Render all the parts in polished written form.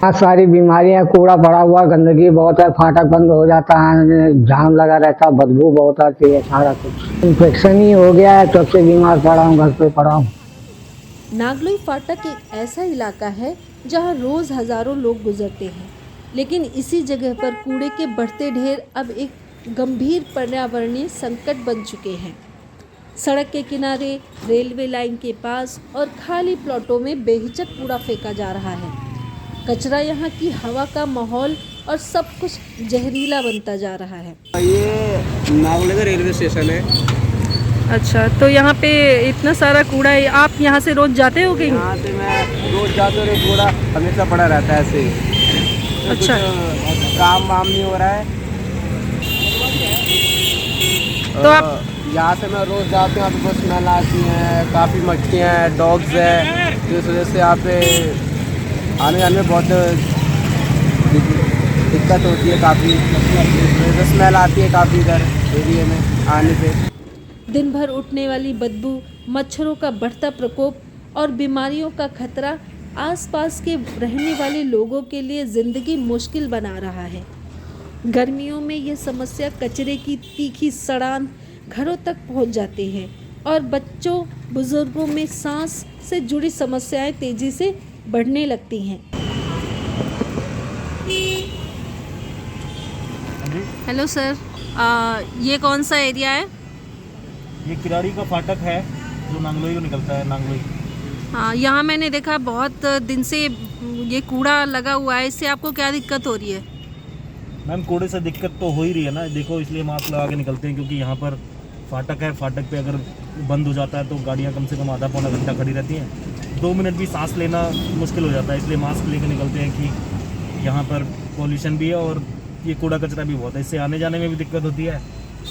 बहुत सारी बीमारियां, कूड़ा पड़ा हुआ, गंदगी बहुत है, फाटक बंद हो जाता है, जाम लगा रहता, बदबू बहुत आती है, सारा कुछ इन्फेक्शन ही हो गया है, तब से बीमार पड़ा हूँ, घर पे पड़ा हूँ। नागलोई फाटक एक ऐसा इलाका है जहां रोज हजारों लोग गुजरते हैं, लेकिन इसी जगह पर कूड़े के बढ़ते ढेर अब एक गंभीर पर्यावरणीय संकट बन चुके हैं। सड़क के किनारे, रेलवे लाइन के पास और खाली प्लॉटों में बेहिचक कूड़ा फेंका जा रहा है। कचरा यहाँ की हवा का माहौल और सब कुछ जहरीला बनता जा रहा है। ये नागलोई का रेलवे स्टेशन है। अच्छा, तो यहाँ पे इतना सारा कूड़ा है, आप यहाँ से रोज जाते हो कहीं? यहाँ से मैं रोज जाता हूँ, कूड़ा हमेशा पड़ा रहता है ऐसे ही। अच्छा, कुछ काम वाम नहीं हो रहा है तो आप यहाँ से मैं रोज जाता हूँ, यहाँ पे बहुत स्मेल आती है, काफ़ी मक्खियाँ हैं, डॉग्स है, जिस वजह से यहाँ पे आने जाने में बहुत दिक्कत होती है, काफ़ी स्मेल आती है काफ़ी इधर एरिया में आने पे। दिन भर उठने वाली बदबू, मच्छरों का बढ़ता प्रकोप और बीमारियों का खतरा आसपास के रहने वाले लोगों के लिए जिंदगी मुश्किल बना रहा है। गर्मियों में ये समस्या कचरे की तीखी सड़ान घरों तक पहुंच जाती है और बच्चों, बुजुर्गों में सांस से जुड़ी समस्याएं तेजी से बढ़ने लगती हैं। हेलो सर, ये कौन सा एरिया है? ये किराड़ी का फाटक है जो नांगलोई को निकलता है, नांगलोई। हाँ, यहाँ मैंने देखा बहुत दिन से ये कूड़ा लगा हुआ है, इससे आपको क्या दिक्कत हो रही है? मैम, कूड़े से दिक्कत तो हो ही रही है ना, देखो इसलिए मास्क लगा के निकलते हैं, क्योंकि यहाँ पर फाटक है, फाटक पे अगर बंद हो जाता है तो गाड़ियाँ कम से कम आधा पौना घंटा खड़ी रहती हैं, 2 मिनट भी सांस लेना मुश्किल हो जाता है, इसलिए मास्क लेके निकलते हैं कि यहाँ पर पॉल्यूशन भी है और ये कूड़ा कचरा भी बहुत है, इससे आने जाने में भी दिक्कत होती है।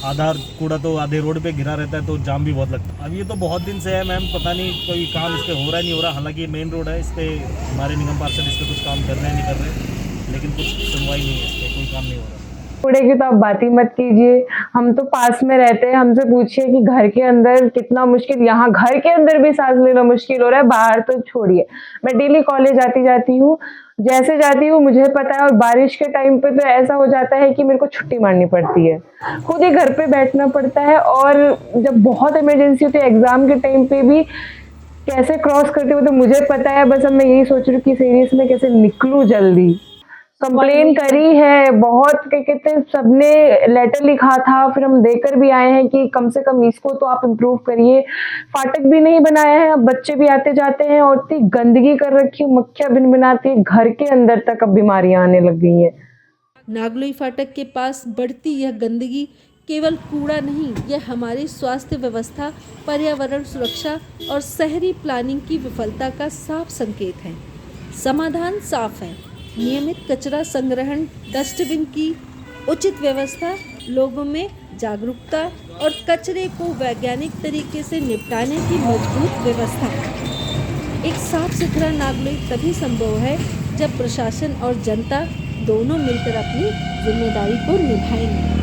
आधा कूड़ा तो आधे रोड पे गिरा रहता है तो जाम भी बहुत लगता है। अब ये तो बहुत दिन से है मैम, पता नहीं कोई काम इस पर हो रहा है नहीं हो रहा, हालांकि ये मेन रोड है, इस पर हमारे निगम पार्षद इस पर कुछ काम कर रहे हैं नहीं कर रहे, लेकिन कुछ सुनवाई नहीं है, इस पर कोई काम नहीं हो रहा। कूड़े की तो आप बात ही मत कीजिए, हम तो पास में रहते हैं, हमसे पूछिए कि घर के अंदर कितना मुश्किल, यहाँ घर के अंदर भी सांस लेना मुश्किल हो रहा है, बाहर तो छोड़िए। मैं डेली कॉलेज आती जाती हूँ, जैसे जाती हूँ मुझे पता है, और बारिश के टाइम पे तो ऐसा हो जाता है कि मेरे को छुट्टी मारनी पड़ती है, खुद ही घर पे बैठना पड़ता है, और जब बहुत इमरजेंसी होती है एग्जाम के टाइम पे भी कैसे क्रॉस करते हुए तो मुझे पता है, बस अब मैं यही सोच रही हूँ कि सीरीज में कैसे निकलूं जल्दी। कंप्लेन करी है बहुत, क्या कहते हैं, सबने लेटर लिखा था, फिर हम देकर भी आए हैं कि कम से कम इसको तो आप इम्प्रूव करिए। फाटक भी नहीं बनाया है, अब बच्चे भी आते जाते हैं और इतनी गंदगी कर रखी है, मक्खियां बिन बनाती है, घर के अंदर तक अब बीमारियां आने लग गई हैं। नागलोई फाटक के पास बढ़ती यह गंदगी केवल कूड़ा नहीं, यह हमारी स्वास्थ्य व्यवस्था, पर्यावरण सुरक्षा और शहरी प्लानिंग की विफलता का साफ संकेत है। समाधान साफ है, नियमित कचरा संग्रहण, डस्टबिन की उचित व्यवस्था, लोगों में जागरूकता और कचरे को वैज्ञानिक तरीके से निपटाने की मजबूत व्यवस्था। एक साफ सुथरा नागलोई तभी संभव है जब प्रशासन और जनता दोनों मिलकर अपनी जिम्मेदारी को निभाएंगे।